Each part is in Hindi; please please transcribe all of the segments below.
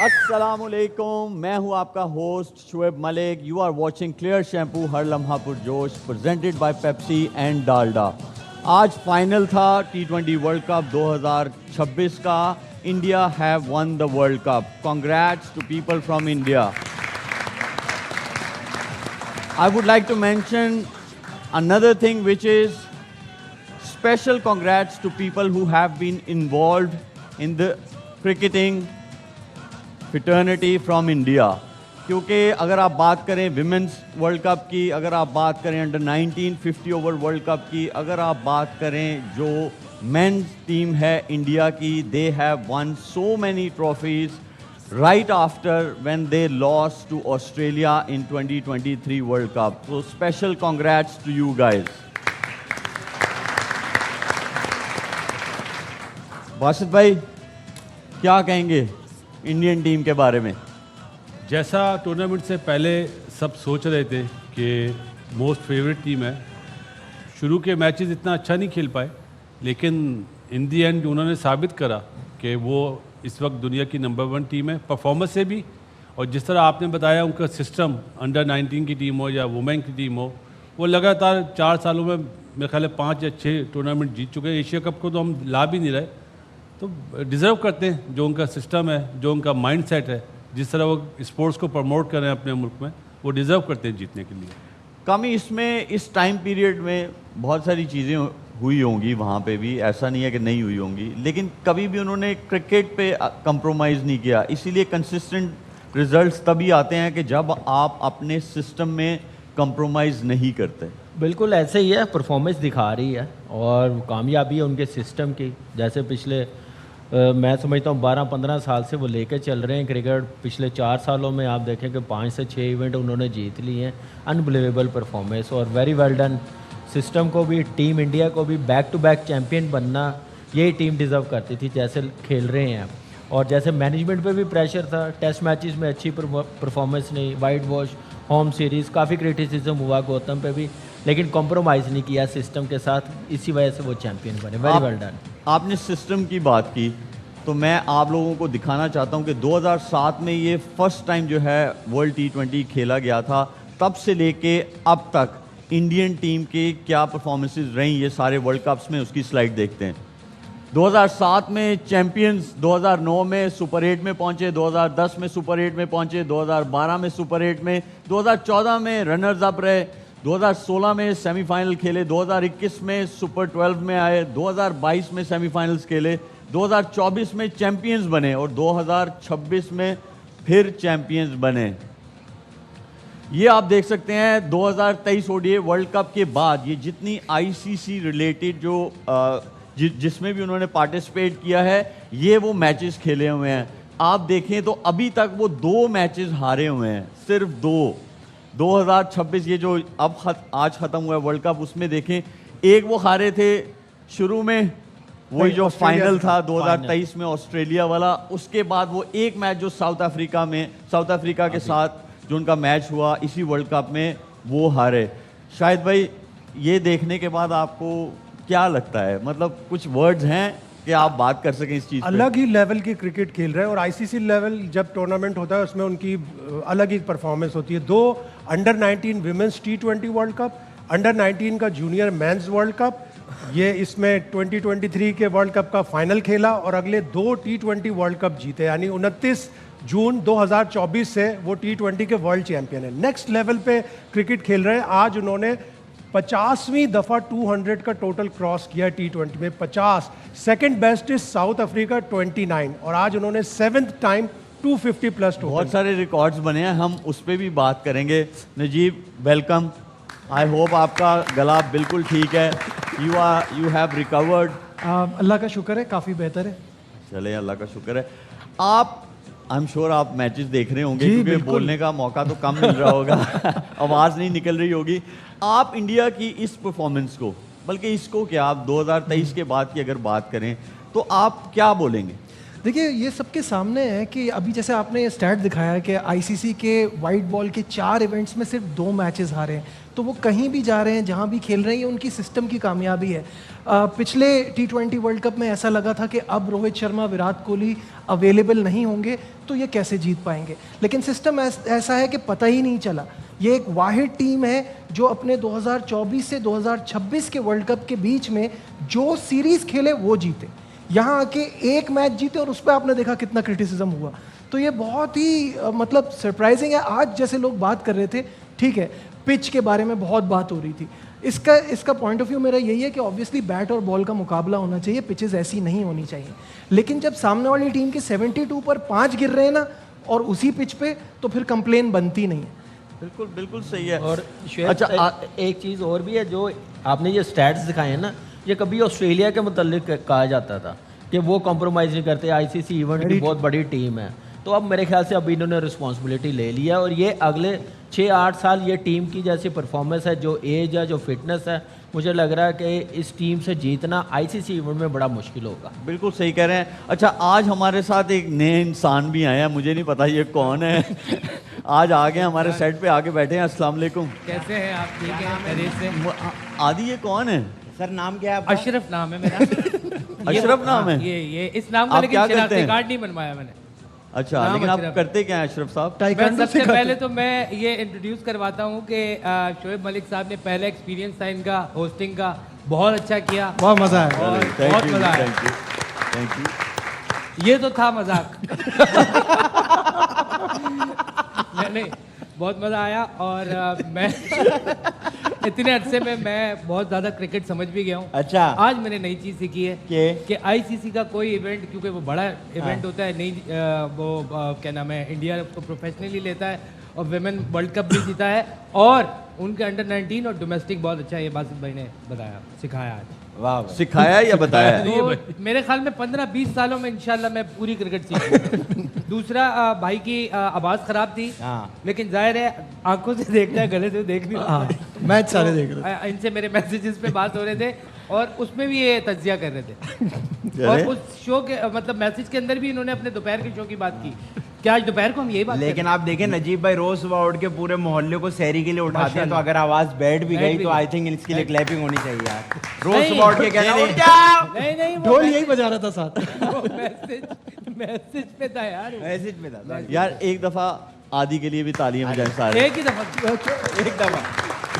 अस्सलामुअलैकुम, मैं हूं आपका host Shoaib Malik. You are watching clear shampoo हर लम्हा पुरजोश presented by Pepsi and Dalda. आज फाइनल था T20 वर्ल्ड कप 2026 का। India have won the world cup. Congrats to people from India. I would like to mention another thing, which is special congrats to people who have been involved in the cricketing फिटर्निटी from India. क्योंकि अगर आप बात करें विमेंस वर्ल्ड कप की, अगर आप बात करें अंडर 19 50 ओवर वर्ल्ड कप की, अगर आप बात करें जो मेंस टीम है इंडिया की, they have won so many trophies right after when they lost to Australia in 2023 world cup. So special congrats to you guys. Basit भाई, क्या कहेंगे इंडियन टीम के बारे में? जैसा टूर्नामेंट से पहले सब सोच रहे थे कि मोस्ट फेवरेट टीम है, शुरू के मैचेस इतना अच्छा नहीं खेल पाए, लेकिन इन दी एंड उन्होंने साबित करा कि वो इस वक्त दुनिया की नंबर 1 टीम है, परफॉर्मेंस से भी। और जिस तरह आपने बताया उनका सिस्टम, अंडर 19 की टीम हो या वुमेन की टीम हो, वो लगातार 4 सालों में मेरे ख्याल है 5 या 6 टूर्नामेंट जीत चुके हैं। एशिया कप को तो हम ला भी नहीं रहे, तो डिज़र्व करते हैं। जो उनका सिस्टम है, जो उनका माइंडसेट है, जिस तरह वो स्पोर्ट्स को प्रमोट कर रहे हैं अपने मुल्क में, वो डिज़र्व करते हैं जीतने के लिए। कमी इसमें इस टाइम पीरियड में बहुत सारी चीज़ें हुई होंगी, वहाँ पे भी ऐसा नहीं है कि नहीं हुई होंगी, लेकिन कभी भी उन्होंने क्रिकेट पे कंप्रोमाइज़ नहीं किया। इसीलिए कंसिस्टेंट रिजल्ट्स तभी आते हैं कि जब आप अपने सिस्टम में कंप्रोमाइज़ नहीं करते। बिल्कुल ऐसे ही है, परफॉर्मेंस दिखा रही है और कामयाबी है उनके सिस्टम की। जैसे पिछले मैं समझता हूँ 12-15 साल से वो लेके चल रहे हैं क्रिकेट। पिछले 4 सालों में आप देखें कि 5 से 6 इवेंट उन्होंने जीत लिए हैं। अनबिलीवेबल परफॉर्मेंस और वेरी वेल डन। सिस्टम को भी, टीम इंडिया को भी बैक टू बैक चैम्पियन बनना यही टीम डिज़र्व करती थी जैसे खेल रहे हैं। और जैसे मैनेजमेंट पे भी प्रेशर था, टेस्ट मैचेस में अच्छी परफॉर्मेंस नहीं, वाइट वॉश, होम सीरीज़, काफ़ी क्रिटिसिज्म हुआ गौतम पे भी, लेकिन कॉम्प्रोमाइज़ नहीं किया सिस्टम के साथ, इसी वजह से वो चैंपियन बने। Very well done. आपने सिस्टम की बात की तो मैं आप लोगों को दिखाना चाहता हूं कि 2007 में ये फर्स्ट टाइम जो है वर्ल्ड T20 खेला गया था। तब से लेके अब तक इंडियन टीम के क्या परफॉर्मेंसेस रही ये सारे वर्ल्ड कप्स में, उसकी स्लाइड देखते हैं। 2007 में चैंपियंस, 2009 में सुपर 8 में पहुंचे, 2010 में सुपर 8 में पहुंचे, 2012 में सुपर 8 में, 2014 में रनर्स अप रहे, 2016 में सेमीफाइनल खेले, 2021 में सुपर 12 में आए, 2022 में सेमीफाइनल्स खेले, 2024 में चैंपियंस बने और 2026 में फिर चैंपियंस बने। ये आप देख सकते हैं 2023 ओडीआई वर्ल्ड कप के बाद ये जितनी आईसीसी रिलेटेड जो जिसमें भी उन्होंने पार्टिसिपेट किया है, ये वो मैचेस खेले हुए हैं। आप देखें तो अभी तक वो 2 मैचेस हारे हुए हैं, सिर्फ 2। 2026 ये जो आज ख़त्म हुआ है वर्ल्ड कप, उसमें देखें एक वो हारे थे शुरू में, वही जो फाइनल था 2023 में ऑस्ट्रेलिया वाला। उसके बाद वो एक मैच जो साउथ अफ्रीका के साथ जो उनका मैच हुआ इसी वर्ल्ड कप में, वो हारे। शायद भाई, ये देखने के बाद आपको क्या लगता है? मतलब कुछ वर्ड्स हैं कि आप बात कर सकें इस चीज़ पे? अलग ही लेवल की क्रिकेट खेल रहे हैं और आईसीसी लेवल जब टूर्नामेंट होता है उसमें उनकी अलग ही परफॉर्मेंस होती है। 2 under 19 women's T20 world cup, under 19 का जूनियर मेंस वर्ल्ड कप, ये इसमें 2023 के वर्ल्ड कप का फाइनल खेला और अगले 2 T20 वर्ल्ड कप जीते, यानी 29 जून 2024 से वो T20 के वर्ल्ड चैंपियन है। नेक्स्ट लेवल पे क्रिकेट खेल रहे हैं। आज उन्होंने 50वीं दफ़ा 200 का टोटल क्रॉस किया T20 में, 50। Second best is south Africa 29 और आज उन्होंने 7th टाइम 250 प्लस टोटल। बहुत सारे रिकॉर्ड्स बने हैं, हम उस पर भी बात करेंगे। नजीब, वेलकम। आई होप आपका गला बिल्कुल ठीक है। You have recovered? अल्लाह का शुक्र है, काफ़ी बेहतर है। चले, अल्लाह का शुक्र है। आप, आई एम श्योर आप मैचेस देख रहे होंगे, क्योंकि बोलने का मौका तो कम मिल रहा होगा आवाज़ नहीं निकल रही होगी। आप इंडिया की इस परफॉर्मेंस को, बल्कि इसको क्या, आप 2023 के बाद की अगर बात करें तो आप क्या बोलेंगे? देखिए ये सबके सामने है कि अभी जैसे आपने ये स्टैट दिखाया है कि आईसीसी के वाइट बॉल के 4 इवेंट्स में सिर्फ 2 मैचेस हारे हैं, तो वो कहीं भी जा रहे हैं, जहाँ भी खेल रहे हैं, ये उनकी सिस्टम की कामयाबी है। पिछले T20 वर्ल्ड कप में ऐसा लगा था कि अब रोहित शर्मा, विराट कोहली अवेलेबल नहीं होंगे तो ये कैसे जीत पाएंगे, लेकिन सिस्टम ऐसा है कि पता ही नहीं चला। ये एक वाहिद टीम है जो अपने 2024 से 2026 के वर्ल्ड कप के बीच में जो सीरीज़ खेले वो जीते, यहाँ आके एक मैच जीते और उस पर आपने देखा कितना क्रिटिसिज्म हुआ। तो ये बहुत ही मतलब सरप्राइजिंग है। आज जैसे लोग बात कर रहे थे, ठीक है, पिच के बारे में बहुत बात हो रही थी, इसका पॉइंट ऑफ व्यू मेरा यही है कि ऑब्वियसली बैट और बॉल का मुकाबला होना चाहिए, पिचेस ऐसी नहीं होनी चाहिए, लेकिन जब सामने वाली टीम के 72 पर 5 गिर रहे हैं ना और उसी पिच पे, तो फिर कंप्लेन बनती नहीं है। बिल्कुल बिल्कुल सही है। और शुएब, अच्छा एक चीज़ और भी है, जो आपने ये स्टैट्स दिखाए हैं ना, ये कभी ऑस्ट्रेलिया के मुतल्लिक कहा जाता था कि वो कॉम्प्रोमाइज़ नहीं करते, आईसीसी इवेंट की बहुत बड़ी टीम है। तो अब मेरे ख्याल से अभी इन्होंने रिस्पॉन्सिबिलिटी ले लिया और ये अगले 6-8 साल ये टीम की जैसी परफॉर्मेंस है, जो एज है, जो फिटनेस है, मुझे लग रहा है कि इस टीम से जीतना आईसीसी इवेंट में बड़ा मुश्किल होगा। बिल्कुल सही कह रहे हैं। अच्छा, आज हमारे साथ एक नए इंसान भी आए हैं, मुझे नहीं पता ये कौन है। आज आ गए हमारे सेट पे, आके बैठे हैं। अस्सलाम वालेकुम। कैसे हैं आप? ठीक है, खैरियत से। आदि ये कौन है? सर नाम क्या है आपका? अशरफ नाम है मेरा। अशरफ नाम है? ये इस नाम का, आप लेकिन क्या करते शनाख्ती हैं? कार्ड नहीं बनवाया मैंने। अच्छा, नाम लेकिन आप अशरफ। करते क्या हैं अशरफ साहब? मैं सबसे पहले तो मैं ये इंट्रोड्यूस करवाता हूँ कि शोएब मलिक साहब ने पहला एक्सपीरियंस था इनका होस्टिंग का, बहुत अच्छा किया, बहुत मज़ा आया और Thank बहुत you, मजा आया। thank you, thank you। ये तो था मजाक। नहीं, बहुत मज़ा आया। और मैं इतने अरसे में मैं बहुत ज़्यादा क्रिकेट समझ भी गया हूँ। अच्छा। आज मैंने नई चीज़ सीखी है कि आईसीसी का कोई इवेंट, क्योंकि वो बड़ा इवेंट होता है, नई क्या नाम है, इंडिया को प्रोफेशनली लेता है और विमेन वर्ल्ड कप भी जीता है, और उनके अंडर 19 और डोमेस्टिक बहुत अच्छा है। ये बासित भाई ने बताया, सिखाया आज। वाह सिखाया या बताया? तो मेरे ख्याल में 15-20 सालों में इंशाल्लाह मैं पूरी क्रिकेट सीखूंगा। दूसरा, भाई की आवाज़ ख़राब थी, लेकिन जाहिर है आंखों से देखना है, गले से देख नहीं रहा। मैच सारे देख रहे इनसे मेरे मैसेजेस पे बात हो रहे थे और उसमें भी ये तज्जिया कर रहे थे। और उस शो के मतलब मैसेज के अंदर भी इन्होंने अपने दोपहर के शो की बात की। क्या आज दोपहर को हम यही बात लेकिन आप देखें, नजीब भाई रोज सुबह उठ के पूरे मोहल्ले को सहरी के लिए उठाते हैं, तो अगर आवाज बैठ भी गई तो आई थिंक इसके लिए क्लैपिंग होनी चाहिए यार। रोज सुबह उठ के कहना उठ जाओ। नहीं, ढोल यही बजा रहा था साथ। मैसेज पे था यार, मैसेज में था यार एक दफा आदि के लिए भी तालियां बजाएं सारे। एक ही दफा, एक दफा,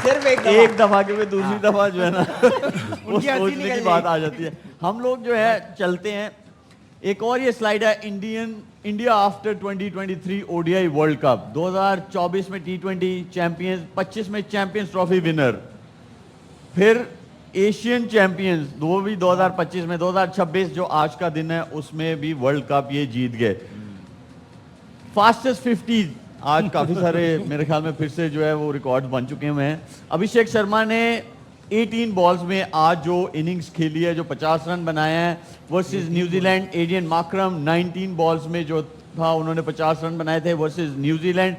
सिर्फ एक दफा के में दूसरी दफा जो है ना वो सोचने की बात आ जाती है। हम लोग जो है चलते हैं। एक और ये स्लाइड है, India after 2023 ODI world cup. 2024 में T20 चैंपियंस, 25 में चैंपियंस ट्रॉफी विनर, फिर एशियन चैंपियंस वो भी 2025 में, 2026 जो आज का दिन है उसमें भी वर्ल्ड कप ये जीत गए। फास्टेस्ट 50 आज काफी सारे मेरे ख्याल में फिर से जो है वो रिकॉर्ड बन चुके हुए हैं। अभिषेक शर्मा ने 18 बॉल्स में आज जो इनिंग्स खेली है, जो 50 रन बनाए हैं वर्सेस न्यूजीलैंड। एडियन माक्रम 19 बॉल्स में जो था उन्होंने 50 रन बनाए थे वर्सेस न्यूजीलैंड।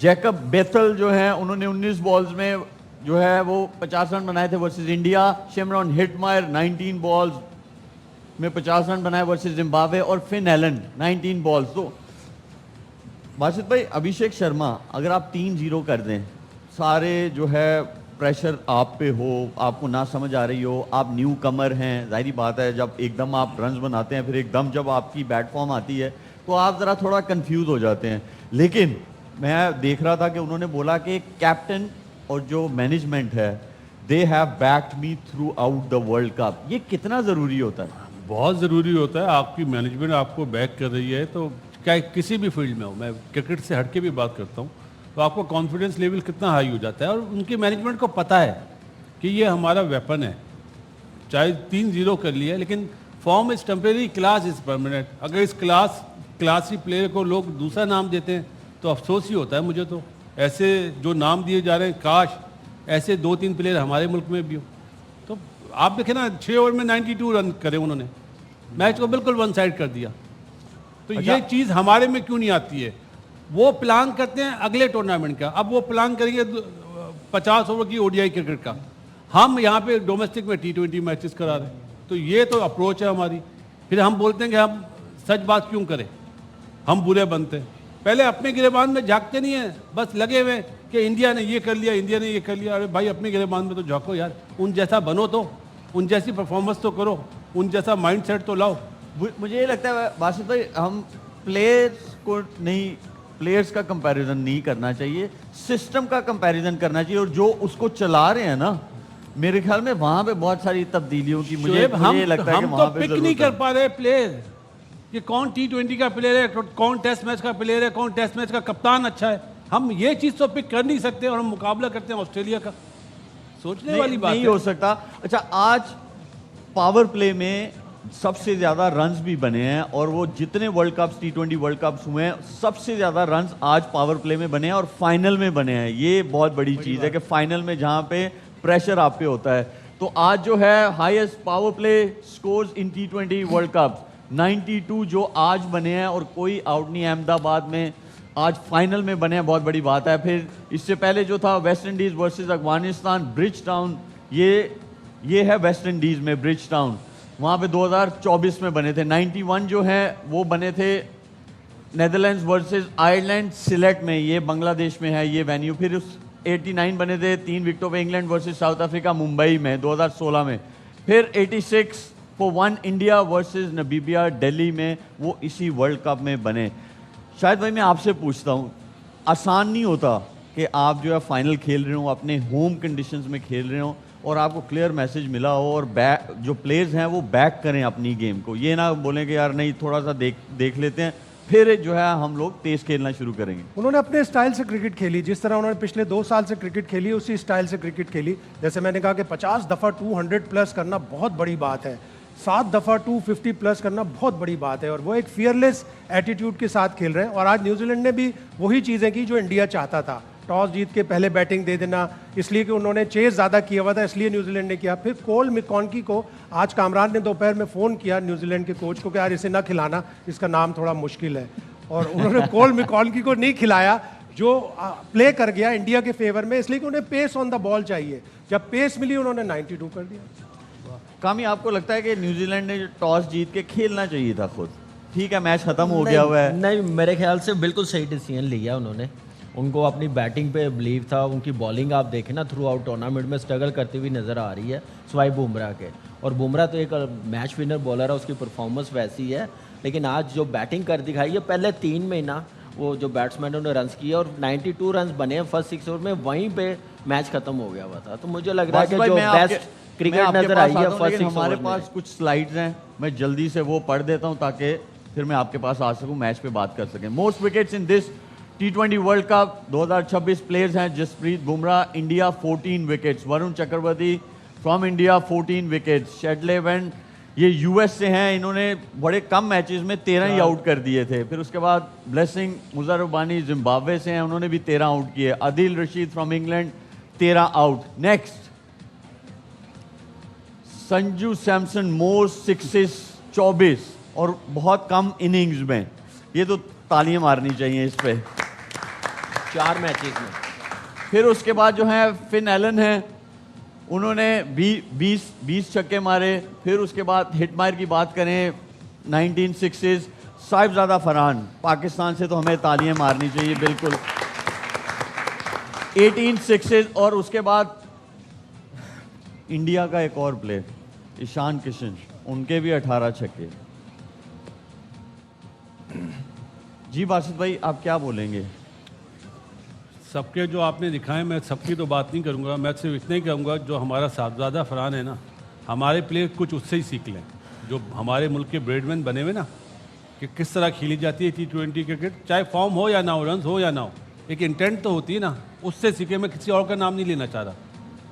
जैकब बेथल जो है उन्होंने 19 बॉल्स में जो है वो 50 रन बनाए थे versus India. Shimron Hetmyer 19 balls में 50 रन बनाए वर्सेस जिम्बाब्वे। और फिन एलन 19 बॉल्स। तो बासित भाई, अभिषेक शर्मा अगर आप 3-0 कर दें, सारे जो है प्रेशर आप पे हो, आपको ना समझ आ रही हो, आप न्यू कमर हैं, जाहिर बात है जब एकदम आप रन्स बनाते हैं, फिर एकदम जब आपकी बैट फॉर्म आती है तो आप ज़रा थोड़ा कंफ्यूज हो जाते हैं। लेकिन मैं देख रहा था कि उन्होंने बोला कि कैप्टन और जो मैनेजमेंट है, they have backed me through out the world cup. ये कितना ज़रूरी होता है? बहुत ज़रूरी होता है। आपकी मैनेजमेंट आपको बैक कर रही है तो क्या किसी भी फील्ड में हो, मैं क्रिकेट से हट के भी बात करता हूँ, तो आपको कॉन्फिडेंस लेवल कितना हाई हो जाता है। और उनकी मैनेजमेंट को पता है कि ये हमारा वेपन है, चाहे 3-0 कर लिया, लेकिन form is temporary, class is permanent. अगर इस क्लासी प्लेयर को लोग दूसरा नाम देते हैं तो अफसोस ही होता है मुझे। तो ऐसे जो नाम दिए जा रहे हैं, काश ऐसे 2-3 प्लेयर हमारे मुल्क में भी हो। तो आप देखें ना, 6 ओवर में 92 रन करे उन्होंने, मैच को बिल्कुल वन साइड कर दिया। तो ये चीज़ हमारे में क्यों नहीं आती है? वो प्लान करते हैं अगले टूर्नामेंट का, अब वो प्लान करेंगे 50 ओवर की ओडीआई क्रिकेट का, हम यहाँ पे डोमेस्टिक में T20 मैचेस करा रहे हैं। तो ये तो अप्रोच है हमारी। फिर हम बोलते हैं कि हम सच बात क्यों करें, हम बुरे बनते हैं। पहले अपने गिरेबान में झांकते नहीं है, बस लगे हुए कि इंडिया ने ये कर लिया, इंडिया ने ये कर लिया। अरे भाई अपने गिरेबान में तो झांको यार, उन जैसा बनो, तो उन जैसी परफॉर्मेंस तो करो, उन जैसा माइंड सेट तो लाओ। मुझे ये लगता है बासित भाई, हम प्लेयर्स को नहीं, प्लेयर्स का कंपैरिजन नहीं करना चाहिए, सिस्टम का कंपैरिजन करना चाहिए। और जो उसको चला रहे हैं ना, मेरे ख्याल में वहां पे बहुत सारी तब्दीलियों की मुझे लगता है कि हम तो वहां पे पिक नहीं कर पा रहे प्लेयर कि कौन T20 का प्लेयर है, कौन टेस्ट मैच का प्लेयर है, कौन टेस्ट मैच का कप्तान अच्छा है। हम ये चीज तो पिक कर नहीं सकते और हम मुकाबला करते हैं ऑस्ट्रेलिया का। सोचने वाली बात नहीं है। हो सकता। अच्छा, आज पावर प्ले में सबसे ज्यादा रन्स भी बने हैं, और वो जितने world cups T20 world cups हुए हैं, सबसे ज्यादा रन्स आज पावर प्ले में बने हैं और फाइनल में बने हैं। ये बहुत बड़ी चीज है कि फाइनल में जहां पे प्रेशर आप पे होता है, तो आज जो है हाईएस्ट पावर प्ले स्कोर्स इन T20 वर्ल्ड कप 92 जो आज बने हैं, और कोई आउट नहीं अहमदाबाद में, आज फाइनल में बने हैं, बहुत बड़ी बात है। फिर इससे पहले जो था West Indies versus Afghanistan, bridge town, ये है वेस्ट इंडीज में ब्रिज टाउन, वहाँ पे 2024 में बने थे। 91 जो है वो बने थे नेदरलैंड्स वर्सेस आयरलैंड सिलेट में, ये बांग्लादेश में है ये वेन्यू। फिर उस 89 बने थे 3 विकेटों पे England versus south Africa Mumbai में 2016 में। फिर 86 फॉर 1 इंडिया वर्सेस नबीबिया दिल्ली में, वो इसी वर्ल्ड कप में बने। शायद भाई मैं आपसे पूछता हूँ, आसान नहीं होता कि आप जो है फाइनल खेल रहे हो, अपने होम कंडीशंस में खेल रहे हो, और आपको क्लियर मैसेज मिला हो, और बैक जो प्लेयर्स हैं वो बैक करें अपनी गेम को, ये ना बोलें कि यार नहीं थोड़ा सा देख लेते हैं, फिर जो है हम लोग तेज खेलना शुरू करेंगे। उन्होंने अपने स्टाइल से क्रिकेट खेली, जिस तरह उन्होंने पिछले 2 साल से क्रिकेट खेली, उसी स्टाइल से क्रिकेट खेली। जैसे मैंने कहा कि 50 दफ़ा 200 प्लस करना बहुत बड़ी बात है, 7 दफ़ा 250 प्लस करना बहुत बड़ी बात है, और वो एक फियरलेस एटीट्यूड के साथ खेल रहे हैं। और आज न्यूजीलैंड ने भी वही चीज़ें की जो इंडिया चाहता था, टॉस जीत के पहले बैटिंग दे देना, इसलिए कि उन्होंने चेज ज़्यादा किया हुआ था, इसलिए न्यूजीलैंड ने किया। फिर कोल मिकॉन्की को आज कामरान ने दोपहर में फ़ोन किया न्यूजीलैंड के कोच को कि यार इसे ना खिलाना, इसका नाम थोड़ा मुश्किल है, और उन्होंने कोल मिकॉन्की को नहीं खिलाया, जो प्ले कर गया इंडिया के फेवर में, इसलिए कि उन्हें पेस ऑन द बॉल चाहिए। जब पेस मिली उन्होंने 92 कर दिया। कामी, आपको लगता है कि न्यूजीलैंड ने टॉस जीत के खेलना चाहिए था खुद? ठीक है, मैच खत्म हो गया हुआ है। नहीं, मेरे ख्याल से बिल्कुल सही डिसीजन लिया उन्होंने। उनको अपनी बैटिंग पे बिलीव था, उनकी बॉलिंग आप देखें ना थ्रू आउट टूर्नामेंट में स्ट्रगल करती हुई नज़र आ रही है सिवाय बुमराह के, और बुमराह तो एक मैच विनर बॉलर है, उसकी परफॉर्मेंस वैसी है। लेकिन आज जो बैटिंग कर दिखाई है, पहले 3 महीना वो जो बैट्समैनों ने रन्स किए और 92 रन्स बने हैं फर्स्ट 6 ओवर में, वहीं पे मैच खत्म हो गया हुआ था। तो मुझे लग रहा है कि जो बेस्ट क्रिकेट नजर आई है फर्स्ट 6 हमारे पास कुछ स्लाइड्स हैं, मैं जल्दी से वो पढ़ देता हूं ताकि फिर मैं आपके पास आ सकूं, मैच पे बात कर सकें। Most wickets in this T20 world cup 2026 players हैं Jasprit Bumrah India 14 wickets, Varun Chakravarthy from India 14 wickets, Shadley van ये यूएस से हैं, इन्होंने बड़े कम मैचेस में 13 ही आउट कर दिए थे। फिर उसके बाद ब्लेसिंग मुजरबानी जिम्बाब्वे से हैं, उन्होंने भी 13 आउट किए। Adil Rashid from England 13 out. Next Sanju Samson most sixes 24 और बहुत कम इनिंग्स में, ये तो तालियां मारनी चाहिए इस पे, 4 मैचेस में। फिर उसके बाद जो है फिन एलन है, उन्होंने 20 छक्के मारे। फिर उसके बाद हिटमायर की बात करें 19 सिक्सेस। साहिबजादा फरहान पाकिस्तान से तो हमें तालियां मारनी चाहिए बिल्कुल, 18 सिक्सेस। और उसके बाद इंडिया का एक और प्लेयर ईशान किशन, उनके भी 18 छक्के। जी बासित भाई आप क्या बोलेंगे? सबके जो आपने दिखाए, मैं सबकी तो बात नहीं करूंगा, मैं सिर्फ इतना ही कहूँगा जो हमारा साहबजादा फरहान है ना, हमारे प्लेयर कुछ उससे ही सीख लें, जो हमारे मुल्क के ब्रेडमैन बने हुए ना, कि किस तरह खेली जाती है T20 क्रिकेट, चाहे फॉर्म हो या ना हो, रन हो या ना हो, एक इंटेंट तो होती है ना, उससे सीखे। मैं किसी और का नाम नहीं लेना चाह रहा,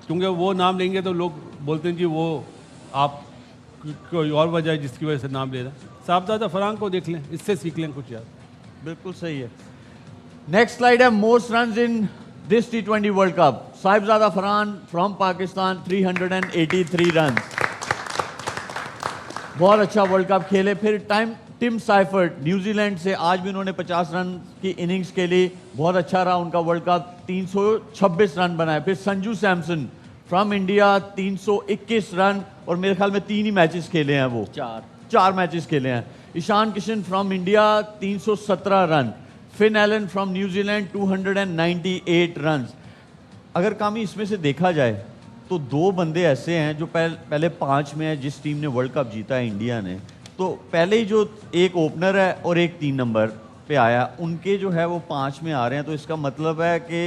क्योंकि वो नाम लेंगे तो लोग बोलते हैं जी वो आप कोई और वजह है जिसकी वजह से नाम ले रहे हैं। साहबजादा फरहान को देख लें, इससे सीख लें कुछ यार। बिल्कुल सही है। नेक्स्ट स्लाइड है most runs in this T20 world cup. Sahibzada Farhan from Pakistan 383 run, बहुत अच्छा वर्ल्ड कप खेले। फिर टिम साइफर्ट न्यूजीलैंड से, आज भी उन्होंने 50 रन की इनिंग्स खेली, बहुत अच्छा रहा उनका वर्ल्ड कप, 326 रन बनाए। फिर Sanju Samson from India 321 run, और मेरे ख्याल में 3 ही मैचेस खेले हैं वो, 4 मैचेस खेले हैं। Ishan Kishan from India 317 run, Finn Allen from New Zealand 298 run. अगर कामी इसमें से देखा जाए तो 2 बंदे ऐसे हैं जो पहले 5 में है जिस टीम ने वर्ल्ड कप जीता है इंडिया ने। तो पहले ही जो एक ओपनर है और एक 3 नंबर पे आया, उनके जो है वो 5 में आ रहे हैं। तो इसका मतलब है कि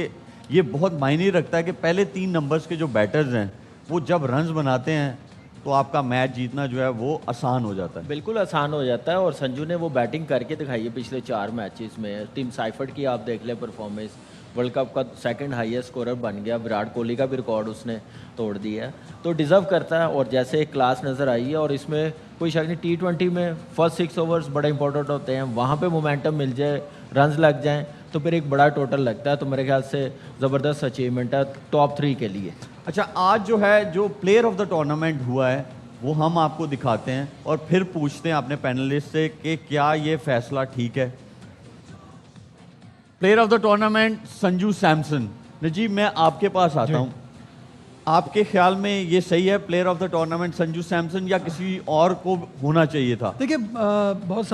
ये बहुत मायने रखता है कि पहले 3 नंबर्स के जो बैटर्स हैं वो जब रन्स बनाते हैं तो आपका मैच जीतना जो है वो आसान हो जाता है। बिल्कुल आसान हो जाता है। और संजू ने वो बैटिंग करके दिखाई है पिछले 4 मैचेस में। टीम साइफर्ट की आप देख लें परफॉर्मेंस, वर्ल्ड कप का 2nd हाईएस्ट स्कोरर बन गया। विराट कोहली का भी रिकॉर्ड उसने तोड़ दिया है, तो डिज़र्व करता है। और जैसे एक क्लास नज़र आई है, और इसमें कोई शक नहीं T20 में फर्स्ट 6 ओवर्स बड़े इंपॉर्टेंट होते हैं। वहाँ पे मोमेंटम मिल जाए, रन्स लग जाएं तो फिर एक बड़ा टोटल लगता है। तो मेरे ख्याल से ज़बरदस्त अचीवमेंट है टॉप 3 के लिए। अच्छा, आज जो है जो प्लेयर ऑफ द टूर्नामेंट हुआ है वो हम आपको दिखाते हैं और फिर पूछते हैं अपने पैनलिस्ट से कि क्या ये फैसला ठीक है। Player of the tournament Sanju Samson. Najeeb, मैं आपके पास आता हूँ, आपके ख्याल में ये सही है player of the tournament Sanju Samson या किसी और को होना चाहिए था? देखिए, बहुत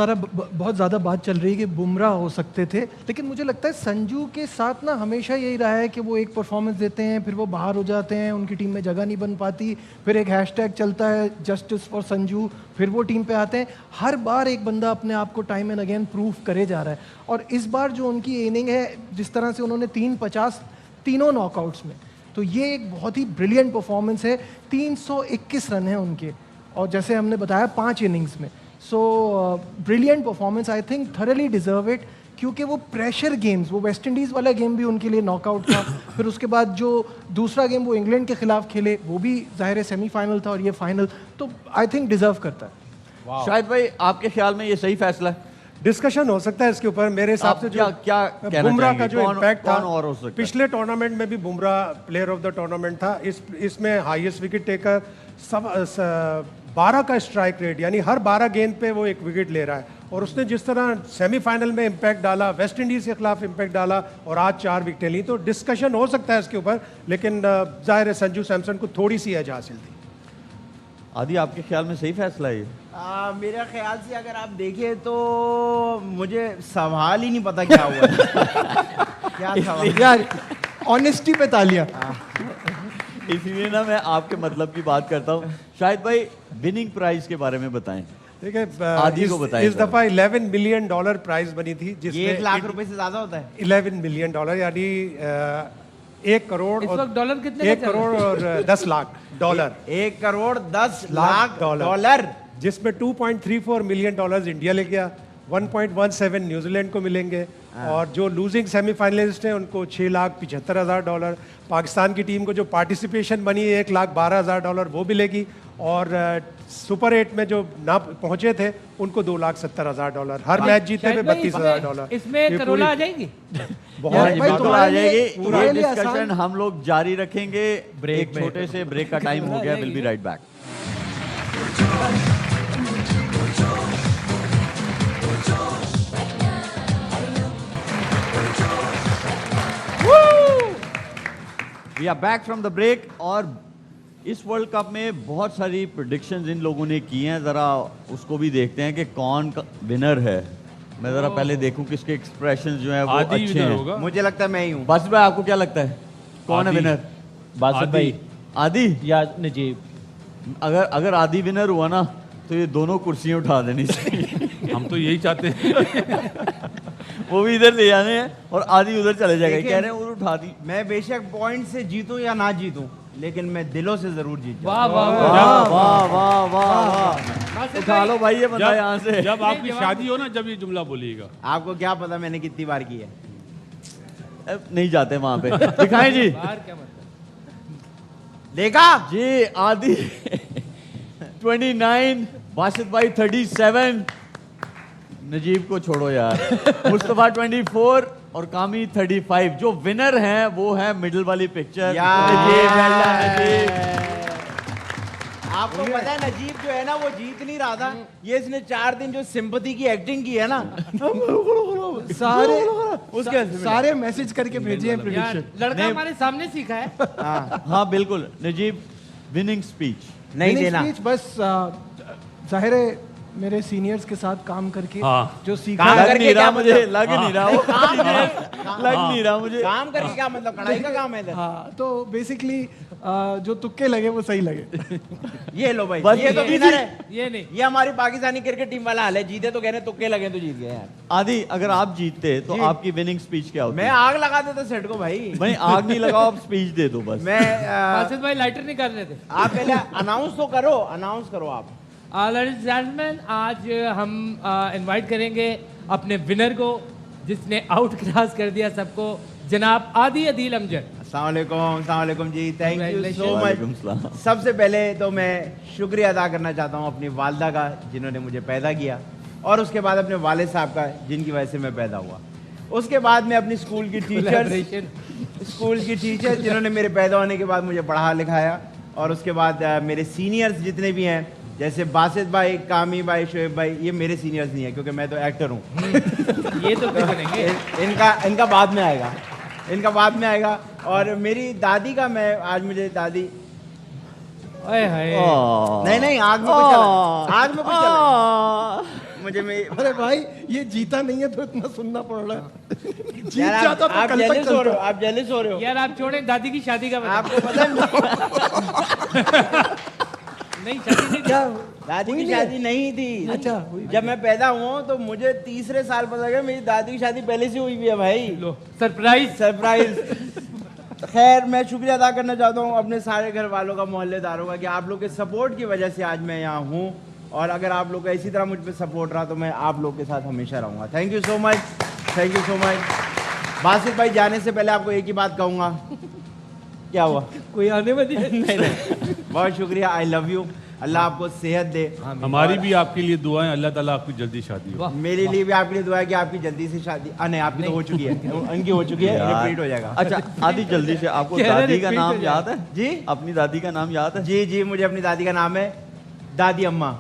ज़्यादा बात चल रही है कि बुमराह हो सकते थे, लेकिन मुझे लगता है संजू के साथ ना हमेशा यही रहा है कि वो एक परफॉर्मेंस देते हैं, फिर वो बाहर हो जाते हैं, उनकी टीम में जगह नहीं बन पाती, फिर एक हैशटैग चलता है जस्टिस फॉर संजू, फिर वो टीम पे आते हैं। हर बार एक बंदा अपने आप को टाइम एंड अगेन प्रूव करे जा रहा है। और इस बार जो उनकी इनिंग है, जिस तरह से उन्होंने 350 तीनों नॉकआउट्स में, तो ये एक बहुत ही ब्रिलियंट परफॉर्मेंस है। 321 रन हैं उनके, और जैसे हमने बताया 5 इनिंग्स में। So brilliant performance, I think thoroughly deserve it, क्योंकि वो प्रेशर गेम्स, वो वेस्ट इंडीज़ वाला गेम भी उनके लिए नॉकआउट था, फिर उसके बाद जो दूसरा गेम वो इंग्लैंड के खिलाफ खेले वो भी ज़ाहिर है सेमीफाइनल था, और ये फाइनल, तो आई थिंक डिजर्व करता है। शायद भाई, आपके ख्याल में ये सही फैसला है? डिस्कशन हो सकता है इसके ऊपर। मेरे हिसाब से जो क्या कहना बुमराह का चाहेंगे? जो इम्पैक्ट था, कौन और हो सकता है? पिछले टूर्नामेंट में भी Bumrah player of the tournament था। इसमें हाईएस्ट विकेट टेकर, 12 का स्ट्राइक रेट, यानी हर 12 गेंद पे वो एक विकेट ले रहा है। और उसने जिस तरह सेमीफाइनल में इम्पैक्ट डाला, वेस्ट इंडीज़ के खिलाफ इम्पैक्ट डाला, और आज 4 विकेटें ली, तो डिस्कशन हो सकता है इसके ऊपर। लेकिन जाहिर है संजू सैमसन को थोड़ी सी एज हासिल थी। आदि, आपके ख्याल में सही फैसला है ये? मेरे ख्याल से अगर आप देखें तो मुझे सवाल ही नहीं पता क्या हुआ क्या सवाल यार, ऑनेस्टी पे तालियां। इसलिए ना मैं आपके मतलब की बात करता हूँ। शायद भाई, विनिंग प्राइस के बारे में बताएं। देखिए, आदि को बताएं। इस दफा $11 मिलियन प्राइस बनी थी, जिसमें 1 लाख रुपए से ज्यादा होता है। $11 मिलियन, यानी 1 करोड़ इस और वक्त डॉलर कितने का 1 करोड़ और 10 लाख डॉलर, 1 करोड़ 10 लाख लाख डॉलर, जिसमें $2.34 मिलियन इंडिया ले गया, 1.17 न्यूजीलैंड को मिलेंगे, और जो लूजिंग सेमीफाइनलिस्ट हैं उनको $6,75,000। पाकिस्तान की टीम को जो पार्टिसिपेशन बनी है $1,12,000 वो मिलेगी, और सुपर 8 में जो ना पहुंचे थे उनको $2,70,000। हर मैच जीतने पे $32,000। इसमें करोला आ जाएगी। बहुत भाई, बिल्कुल आ जाएगी। ये तुम्हारे लिए डिस्कशन आसान- हम लोग जारी रखेंगे। एक छोटे से ब्रेक का टाइम हो गया। Will be right back. We are back from the break. और इस वर्ल्ड कप में बहुत सारी प्रेडिक्शंस इन लोगों ने की हैं, ज़रा उसको भी देखते हैं कि कौन विनर है। मैं ज़रा पहले देखूं किसके एक्सप्रेशन जो हैं वो आदि अच्छे विनर हैं। होगा। मुझे लगता है मैं ही हूँ। बस भाई, आपको क्या लगता है कौन है आदि। विनर? बासित आदि। भाई आदि? या नजीब? अगर आदि विनर हुआ ना तो ये दोनों कुर्सियां उठा देनी चाहिए। हम तो यही चाहते हैं। वो भी इधर ले जाने हैं और आदि उधर चले जाएगा। देखिए, कह रहे हैं उधर उठा दी। मैं बेशक पॉइंट से जीतूं या ना जीतूं, लेकिन मैं दिलों से जरूर जीत जाऊं। वाह वाह वाह। वाह वाह वाह वाह वाह। उठा लो भाई ये बंदा यहाँ से। जब आपकी शादी हो ना, जब ये जुमला बोलिएगा। आपको क्या पता मैंने कितनी बार की है। अब नहीं जाते वहां पे। दिखाएं जी। बाहर क्या मतलब? देखा जी, आदि 29, बासित भाई 37, नजीब को छोड़ो यार, मुस्तफा 24 और कामी 35। जो विनर हैं वो है मिडिल वाली picture. Najeeb, well done, Najeeb. आपको पता है नजीब जो है ना वो जीत नहीं रहा था, ये इसने 4 दिन जो सिंपैथी की एक्टिंग की है ना सारे मैसेज करके भेजिए यार, प्रेडिक्शन। लड़का हमारे सामने सीखा है। हाँ बिल्कुल। Najeeb, winning speech. नहीं देना। स्पीच बस जाहिर है मेरे सीनियर्स के साथ काम करके हाँ। जो सीखा काम लग करके नहीं रहा क्या मुझे, मतलब? लग नहीं रहा वो serious, लग नहीं रहा मुझे। काम करके क्या मतलब, कढ़ाई का काम है इधर। हाँ, तो बेसिकली जो तुक्के लगे वो सही लगे। ये लो भाई, बस ये तो ये- विनर है। ये नहीं, ये हमारी पाकिस्तानी क्रिकेट टीम वाला हाल है, जीते तो कह रहे तुक्के लगे तो जीत गए यार। आदि, अगर आप जीतते तो आपकी विनिंग स्पीच क्या होती? मैं आग लगा देता सेट को भाई। भाई आग नहीं लगाओ, आप स्पीच दे दो बस। मैं बासित भाई लाइटर नहीं कर रहे थे। आप पहले अनाउंस तो करो, अनाउंस करो आप। लेडीज एंड जेंटलमैन, आज हम इनवाइट करेंगे अपने विनर को, जिसने आउट क्लास कर दिया सबको, जनाब आदि अदील अमजद। अस्सलाम वालेकुम जी, थैंक यू सो वालेकुम मच। सलाम। सबसे पहले तो मैं शुक्रिया अदा करना चाहता हूँ अपनी वालदा का, जिन्होंने मुझे पैदा किया, और उसके बाद अपने वालिद साहब का, जिनकी वजह से मैं पैदा हुआ। उसके बाद में अपनी स्कूल की टीचर्स जिन्होंने मेरे पैदा होने के बाद मुझे पढ़ा लिखाया, और उसके बाद मेरे सीनियर्स जितने भी हैं, जैसे बासित भाई, कामी भाई, शोएब भाई, ये मेरे सीनियर्स नहीं है क्योंकि मैं तो एक्टर हूँ। ये तो क्यों बनेंगे? इनका बाद में आएगा, इनका बाद में आएगा। और मेरी दादी का, मैं आज मुझे दादी, ओए हाय, नहीं आग में कुछ चला, आग में कुछ चला मुझे। मैं अरे भाई ये जीता नहीं है तो इतना सुनना पड़ रहा है। जीत यार, जाता तो आप कल तक जेलिस हो रहे हो, चलता। आप जेलिस हो रहे हो। यार आप छोड़ें, दादी की शादी का बता। आपको पता है नहीं, शादी नहीं क्या दादी हुई की नहीं? शादी नहीं थी। अच्छा, हुई। जब मैं पैदा हुआ तो मुझे तीसरे साल पता लगा मेरी दादी की शादी पहले से हुई भी है भाई। लो सरप्राइज। सरप्राइज। खैर, मैं शुक्रिया अदा करना चाहता हूँ अपने सारे घर वालों का, मोहल्लेदारों का, कि आप लोग के सपोर्ट की वजह से आज मैं यहाँ हूँ, और अगर आप लोग का इसी तरह मुझ पर सपोर्ट रहा तो मैं आप लोग के साथ हमेशा रहूँगा। Thank you so much, thank you so much. Basit भाई, जाने से पहले आपको एक ही बात कहूँगा। क्या हुआ? कोई आने वाली है? नहीं, बहुत शुक्रिया, आई लव यू। अल्लाह आपको सेहत दे। हमारी भी आपके लिए दुआएं, अल्लाह ताला आपकी जल्दी शादी हो। मेरे लिए भी आपके लिए दुआ है कि आपकी जल्दी से शादी, नहीं आपकी तो हो चुकी है, उनकी हो चुकी है, रिपीट हो जाएगा। अच्छा आदि, जल्दी से, आपको कह रहे दादी का repeat हो नाम जाए। याद है? जी अपनी दादी का नाम याद है? जी जी, मुझे अपनी दादी का नाम है दादी अम्मा।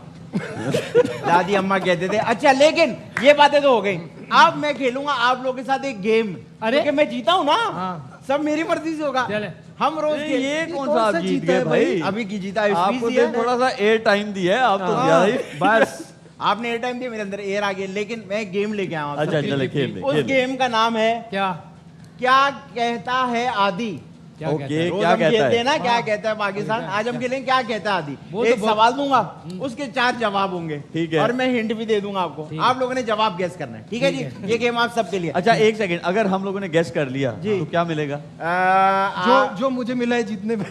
दादी अम्मा कहते थे। अच्छा, लेकिन ये बातें तो हो गई। अब मैं खेलूंगा आप लोगों के साथ एक गेम, क्योंकि मैं जीता हूँ ना, हाँ। सब मेरी मर्जी से होगा। चले। हम रोज नहीं, ये कौन कौन सा आप सा जीत जीता गए है भाई? अभी की जीता है, आपको स्पीच तो थोड़ा सा एयर टाइम दिया है, आप तो हाँ, ज्यादा ही। बस आपने एयर टाइम दिया, मेरे अंदर एयर आ गया। लेकिन मैं गेम लेके आया हूँ। अच्छा चले, खेल ले, उस खेल ले। गेम का नाम है क्या क्या कहता है आदि। क्या ओके, कहता है? रोज क्या हम कहता खेलते हैं है? ना, क्या कहता है पाकिस्तान। आज हम खेलेंगे क्या कहता है आदि। वो तो एक बहुत- सवाल दूंगा, उसके 4 जवाब होंगे, ठीक है। और मैं हिंट भी दे दूंगा आपको। ठीक आप लोगों ने जवाब गेस करना है, ठीक है जी। ये गेम आप सबके लिए। अच्छा एक सेकंड, अगर हम लोगों ने गेस कर लिया जी। तो क्या मिलेगा? जो मुझे मिला है जीतने में।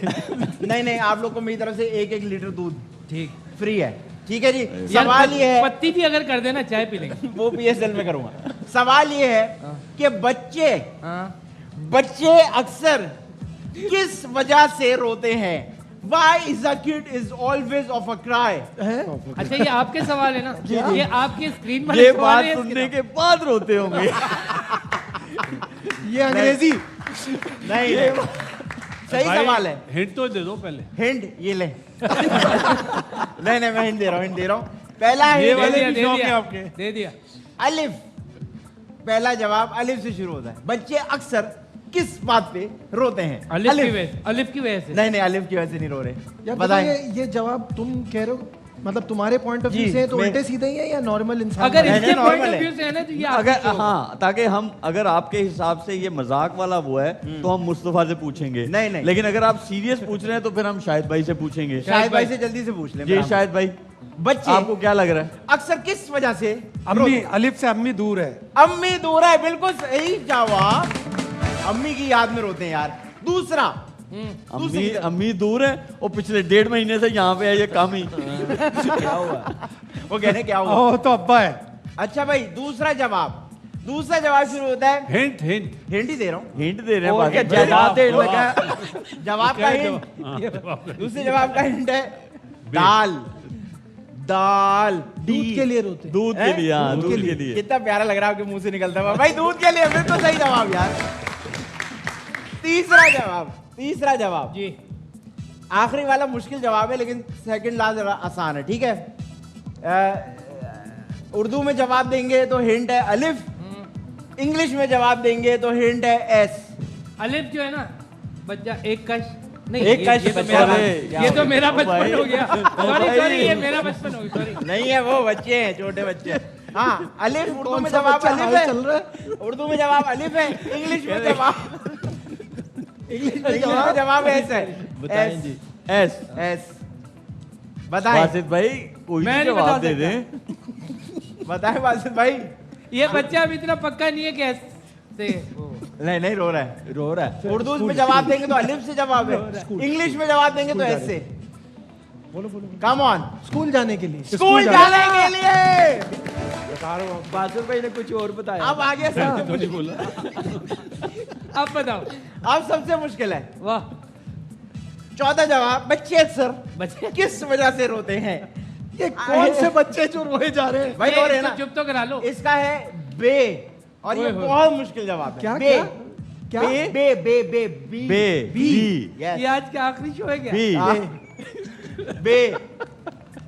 नहीं, आप लोग को मेरी तरफ से 1-1 लीटर दूध ठीक। फ्री है, ठीक है जी। यार, सवाल ये है, पत्ती भी अगर कर देना, चाय पी लेंगे। वो PSL में करूंगा। सवाल ये है कि हाँ। बच्चे अक्सर किस वजह से रोते हैं? Why is a kid is always of a cry? अच्छा, ये आपके सवाल है ना? ये आपकी स्क्रीन पर ये सवाल बात है, सुनने इसके के बाद रोते होंगे। ये अंग्रेजी। नहीं, सही भाई, सवाल है। हिंट तो दे दो पहले। हिंट ये ले। नहीं, मैं हिंट दे रहा हूँ। पहला ये हिंट, वाले दे भी दिया, शौक दे है दिया, आपके। दे दिया। अलिफ। पहला जवाब अलिफ से शुरू होता है। बच्चे अक्सर किस बात पे रोते हैं? अलिफ की वजह से, अलिफ की वजह से। नहीं, अलिफ की वजह से नहीं रो रहे। यार बताएं। ये जवाब तुम कह रहे हो, मतलब तुम्हारे पॉइंट ऑफ व्यू जी, से है तो मैं- उल्टे सीधे ही है या नॉर्मल इंसान? अगर नहीं, इसके नहीं, पॉइंट normal ऑफ है। व्यू से है ना, तो ये अगर आपकी show। हाँ, ताकि हम, अगर आपके हिसाब से ये मजाक वाला वो है तो हम मुस्तफा से पूछेंगे। नहीं। लेकिन अगर आप सीरियस पूछ रहे हैं तो फिर हम शाहिद भाई से पूछेंगे। शाहिद भाई से जल्दी से पूछ ले। जी शाहिद भाई, बच्चे आपको क्या लग रहा है? अक्सर किस वजह से अम्मी, अलिफ से अम्मी दूर है। अम्मी दूर है, बिल्कुल सही जवाब। अम्मी की याद में रोते हैं यार। दूसरा, अम्मी अम्मी दूर है, और पिछले 1.5 महीने से यहाँ पे है, ये काम ही। क्या हुआ? वो कहने क्या हुआ? ओह, तो अब्बा है। अच्छा भाई, दूसरा जवाब शुरू होता है। हिंट हिंट ही दे रहा हूँ। हिंट दे रहे हैं और क्या बाकी। जवाब दे जवाब। लगा। जवाब का हिंट, दूसरे जवाब का हिंट है दाल। दूध के लिए रोते। दूध के लिए, हाँ, दूध के लिए। कितना प्यारा लग रहा है आपके मुंह से निकलता हुआ भाई, दूध के लिए। बिल्कुल सही जवाब यार। तीसरा जवाब जी। आखिरी वाला मुश्किल जवाब है, लेकिन सेकंड लास्ट जरा आसान है, ठीक है। उर्दू में जवाब देंगे तो हिंट है अलिफ, इंग्लिश में जवाब देंगे तो हिंट है एस। अलिफ जो है ना, बच्चा एक कश, नहीं एक का ये तो मेरा बचपन भाई। हो गया सॉरी भाई। सॉरी ये मेरा बचपन हो गया सॉरी नहीं है, वो बच्चे हैं, छोटे बच्चे। हाँ, अलिफ उर्दू में जवाब बच्चा अलिफ हाल है, चल रहा है? उर्दू में जवाब अलिफ है, इंग्लिश में जवाब एस है। बताएं जी। एस। एस बताएं, बासित भाई कोई मैं भी नहीं बता जवाब दे सकता। दें। बताएं बासित भाई। ये बच्चा अभी इतना पक्का नहीं है कि ऐसे नहीं नहीं, रो रहा है। रो रहा है। उर्दू में जवाब देंगे तो अलिफ से जवाब है, इंग्लिश में जवाब देंगे तो एस से। कम ऑन, स्कूल जाने के लिए स्कूल जाने के लिए। बासुर भाई ने कुछ और बताया। अब आगे सर, तो नहीं बोला। अब बताओ अब सबसे मुश्किल है। वाह 14 जवाब। बच्चे अक्सर बच्चे किस वजह से रोते हैं? ये कौन से बच्चे जो रोए जा रहे हैं? भाई रो रहे हैं इसको ना। चुप तो करा लो इसका है बे, और ये ओए होए। बहुत मुश्किल जवाब है। क्या बे क्या बे बे बे बे बी बे बी Yes. ये आज का आखिरी शो है क्या बी हाँ। बे,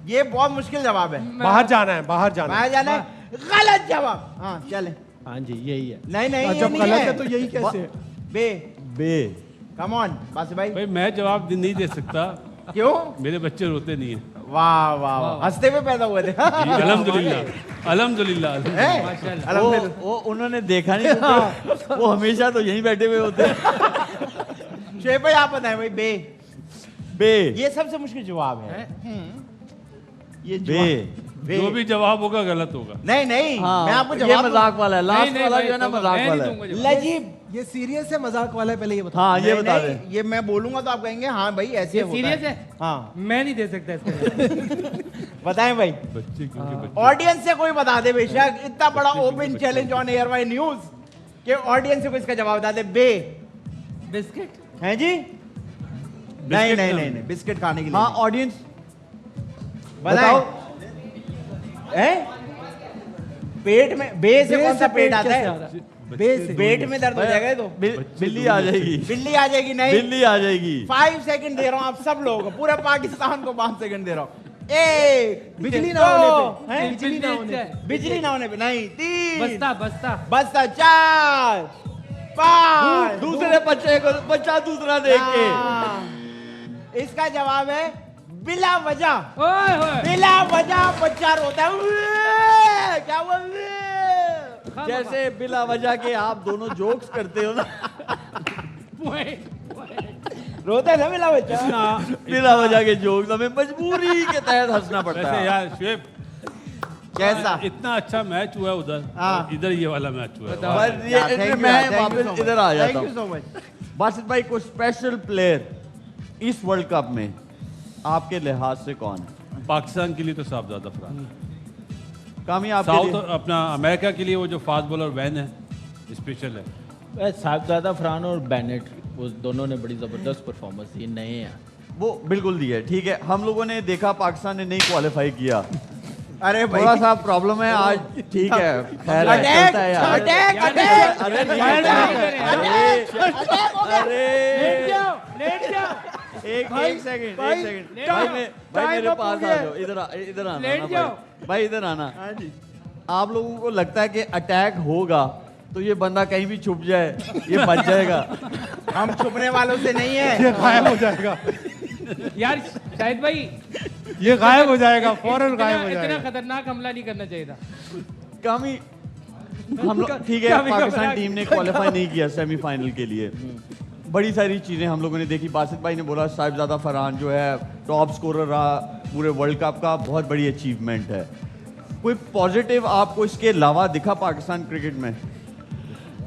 ये बहुत मुश्किल जवाब है। बाहर जाना है, बाहर जाना बाहर है। जाना है, गलत जवाब। हाँ चले। हाँ जी, यही है। नहीं नहीं, ये जब नहीं गलत है है तो यही कैसे है? बे। बे कम ऑन बासी भाई। भाई मैं जवाब नहीं दे सकता, क्यों? मेरे बच्चे रोते नहीं है। वाह वाह वाह, हंसते हुए पैदा हुए थे। अल्हम्दुलिल्लाह अल्हम्दुलिल्लाह। हैं? माशाल्लाह। अल्हम्दुलिल्लाह। वो उन्होंने देखा नहीं क्योंकि वो हमेशा तो यहीं बैठे हुए होते हैं। शेख भाई आप बताएं भाई। बे, बे ये सबसे मुश्किल जवाब है। ये बे बे। जो भी जवाब होगा गलत होगा। नहीं नहीं, हाँ मैं आपको ये जवाब मजाक वाला है, नहीं, लास्ट नहीं वाला भाई, जो है ना तो मजाक मैं वाला नहीं है। दूंगा जवाब। लजीब। ये सीरियस है मजाक वाला है, पहले ये बताओ। हाँ ये नहीं, बता नहीं, दे। ये मैं बोलूंगा तो आप कहेंगे हाँ भाई ऐसे ये होता सीरियस है हाँ मैं नहीं दे सकता इसका बताएं भाई। बच्चे क्योंकि बच्चे ऑडियंस से कोई बता दे बेशक, इतना बड़ा open challenge on air Y news कि ऑडियंस से कोई इसका जवाब बता दे। बे बिस्किट हैं जी? नहीं नहीं नहीं नहीं, बिस्किट खाने के लिए हाँ नहीं। ऑडियंस बताओ। हैं? पेट में बे से कौन सा पेट आता है? बे से पेट में दर्द हो जाएगा ये तो। बिल्ली आ जाएगी, बिल्ली आ जाएगी नहीं। बिल्ली आ जाएगी। 5 सेकंड दे रहा हूं आप सब लोगों को, पूरे पाकिस्तान को 5 सेकंड दे रहा हूं। एक, बिजली ना दो, होने पे, हैं? बिजली ना होने पे। बिजली ना होने पे नहीं। 3 बस्ता बस्ता बस्ता 4 5 दूसरे बच्चे को बच्चा दूसरा देख के इसका जवाब है बिला वजह। ओए होए बिला वजह बच्चा रोता है। उए, क्या हुआ? उए। जैसे बिला वजह के आप दोनों जोक्स करते हो ना, रोता है ना बिला बच्चा। बिला वजह के जोक्स हमें मजबूरी के तहत हंसना पड़ता वैसे है। यार शुएब, कैसा? इतना अच्छा मैच हुआ है उधर, हाँ। इधर ये वाला मैच हुआ है। बताओ। बस Yeah, ये thank you, मैं thank you वापस so much. इधर आ जाता Thank you हूँ। so much. बासित भाई कोई स्पेशल प्लेयर इस वर्ल्ड कप में आपके लिहाज से कौन है? पाकिस्तान के लिए तो साहबजादा फरहान, कामयाब साउथ अपना अमेरिका के लिए वो जो फास्ट बॉलर वैन है स्पेशल है। साहबजादा फरहान और बैनेट, वो दोनों ने बड़ी ज़बरदस्त परफॉर्मेंस दी, नए हैं। वो बिल्कुल दिया है। ठीक है, हम लोगों ने देखा पाकिस्तान ने नहीं क्वालिफाई किया, अरे भाई थोड़ा सा प्रॉब्लम है आज। ठीक है, खैर है, अटैक चलता है यार। Attack attack. अरे नहीं, अरे एक सेकंड भाई मेरे पास आ जाओ, इधर आना लेट ना जाओ। भाई इधर आना। आप लोगों को लगता है कि अटैक होगा तो ये बंदा कहीं भी छुप जाए, ये बच जाएगा। हम छुपने वालों से नहीं है। ये गायब हो जाएगा, यार शाहिद भाई ये गायब हो जाएगा, फौरन इतना- गायब हो इतना जाएगा। खतरनाक हमला नहीं करना चाहिए था कामी हम लोग ठीक है, काफी पाकिस्तान घबरा टीम ने क्वालिफाई नहीं किया सेमीफाइनल के लिए। बड़ी सारी चीज़ें हम लोगों ने देखी। बासित भाई ने बोला साहिबजादा फरहान जो है टॉप स्कोरर रहा पूरे वर्ल्ड कप का, बहुत बड़ी अचीवमेंट है। कोई पॉजिटिव आपको इसके अलावा दिखा पाकिस्तान क्रिकेट में?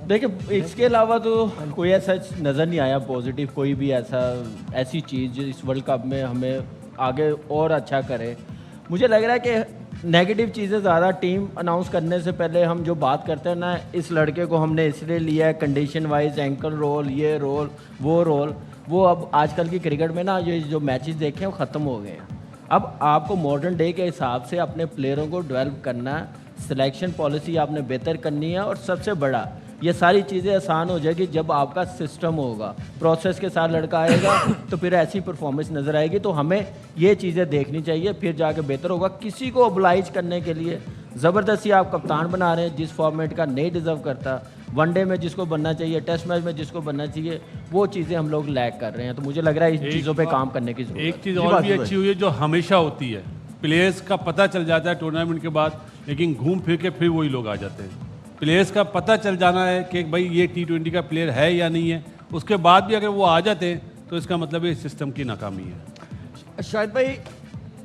देखिए इसके अलावा तो कोई ऐसा नज़र नहीं आया पॉजिटिव, कोई भी ऐसी चीज़ जो इस वर्ल्ड कप में हमें आगे और अच्छा करे। मुझे लग रहा है कि नेगेटिव चीज़ें ज़्यादा टीम अनाउंस करने से पहले हम जो बात करते हैं ना, इस लड़के को हमने इसलिए लिया है कंडीशन वाइज, एंकल रोल, ये रोल, वो रोल, वो अब आजकल की क्रिकेट में ना ये जो मैचेस देखे हैं वो ख़त्म हो गए हैं। अब आपको मॉडर्न डे के हिसाब से अपने प्लेयरों को डेवलप करना है, सिलेक्शन पॉलिसी आपने बेहतर करनी है, और सबसे बड़ा ये सारी चीज़ें आसान हो जाएगी जब आपका सिस्टम होगा, प्रोसेस के साथ लड़का आएगा तो फिर ऐसी परफॉर्मेंस नज़र आएगी। तो हमें ये चीज़ें देखनी चाहिए, फिर जाके बेहतर होगा। किसी को ओबलाइज करने के लिए ज़बरदस्ती आप कप्तान बना रहे हैं जिस फॉर्मेट का नहीं डिज़र्व करता, वनडे में जिसको बनना चाहिए, टेस्ट मैच में जिसको बनना चाहिए, वो चीज़ें हम लोग लैग कर रहे हैं। तो मुझे लग रहा है इन चीज़ों पे काम करने की जरूरत है। एक चीज़ और भी अच्छी हुई है जो हमेशा होती है, प्लेयर्स का पता चल जाता है टूर्नामेंट के बाद, लेकिन घूम फिर के फिर वही लोग आ जाते हैं। प्लेयर्स का पता चल जाना है कि भाई ये T20 का प्लेयर है या नहीं है, उसके बाद भी अगर वो आ जाते हैं तो इसका मतलब ये सिस्टम की नाकामी है। शायद भाई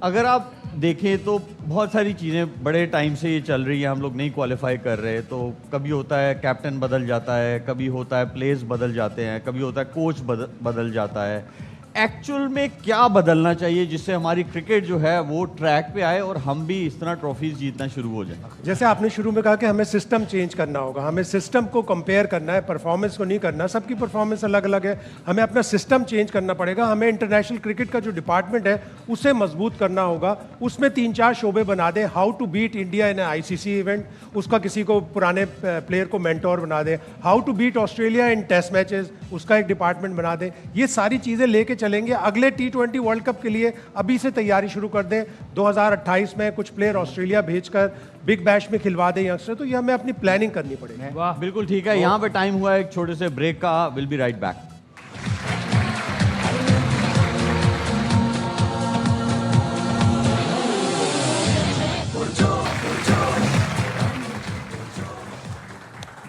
अगर आप देखें तो बहुत सारी चीज़ें बड़े टाइम से ये चल रही हैं, हम लोग नहीं क्वालिफाई कर रहे, तो कभी होता है कैप्टन बदल जाता है, कभी होता है प्लेयर्स बदल जाते हैं, कभी होता है कोच बदल जाता है। एक्चुअल में क्या बदलना चाहिए जिससे हमारी क्रिकेट जो है वो ट्रैक पे आए और हम भी इस तरह ट्रॉफीज जीतना शुरू हो जाए? जैसे आपने शुरू में कहा कि हमें सिस्टम चेंज करना होगा, हमें सिस्टम को कंपेयर करना है, परफॉर्मेंस को नहीं करना। सबकी परफॉर्मेंस अलग अलग है, हमें अपना सिस्टम चेंज करना पड़ेगा। हमें इंटरनेशनल क्रिकेट का जो डिपार्टमेंट है उसे मजबूत करना होगा, उसमें 3-4 शोबे बना दें। How to beat India in ICC event, उसका किसी को पुराने प्लेयर को मेंटोर बना दें। How to beat Australia in test matches, उसका एक डिपार्टमेंट बना दें। ये सारी चीज़ें लेके चलेंगे अगले T20 वर्ल्ड कप के लिए। अभी से तैयारी शुरू कर दें, 2028 में कुछ प्लेयर ऑस्ट्रेलिया भेजकर बिग बैश में खिलवा दें यंगस्टर। तो ये हमें अपनी प्लानिंग करनी पड़ेगी। वाह, बिल्कुल ठीक है। यहाँ पे टाइम हुआ है एक छोटे से ब्रेक का। Will be right back.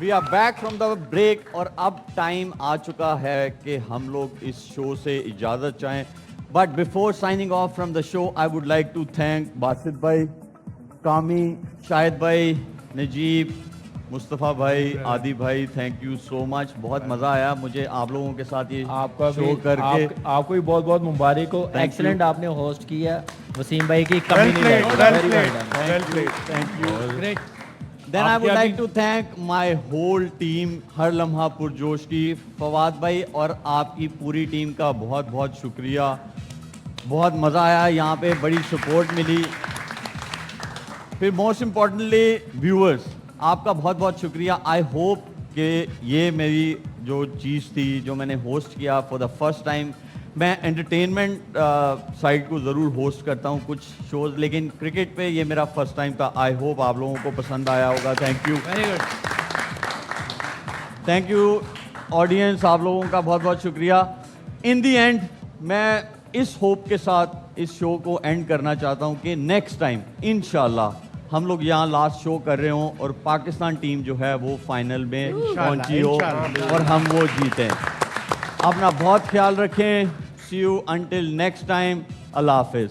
We are back from the break और अब टाइम आ चुका है कि हम लोग इस शो से इजाज़त चाहें। But before signing off from the show I would like to thank Basit भाई, कामी, शाहिद भाई, नजीब, मुस्तफ़ा भाई, आदि भाई, थैंक यू सो मच। बहुत मज़ा आया मुझे आप लोगों के साथ ये आपका शो करके। आपको भी बहुत बहुत मुबारक हो। एक्सीलेंट आपने होस्ट किया। वसीम भाई की Well कमी नहीं played, लगी। well Very well played, done. well played. Thank you. Great. Then I आपके would like अभी- to thank my whole team, हर लम्हा पुरजोश की। फवाद भाई और आपकी पूरी टीम का बहुत बहुत शुक्रिया। बहुत मज़ा आया, यहाँ पे बड़ी सपोर्ट मिली। फिर मोस्ट इम्पॉर्टेंटली व्यूअर्स, आपका बहुत बहुत शुक्रिया। आई होप कि ये मेरी जो चीज़ थी जो मैंने होस्ट किया फॉर द फर्स्ट टाइम, मैं एंटरटेनमेंट साइड को ज़रूर होस्ट करता हूँ कुछ शोज़, लेकिन क्रिकेट पे ये मेरा फर्स्ट टाइम था। आई होप आप लोगों को पसंद आया होगा। Thank you, very good. Thank you audience, आप लोगों का बहुत बहुत शुक्रिया। इन दी एंड मैं इस होप के साथ इस शो को एंड करना चाहता हूँ कि नेक्स्ट टाइम इंशाल्लाह हम लोग यहाँ लास्ट शो कर रहे हों और पाकिस्तान टीम जो है वो फाइनल में पहुंची हो और हम वो जीतें। अपना बहुत ख्याल रखें। सी यू अंटिल नेक्स्ट टाइम। अल्लाह हाफिज़।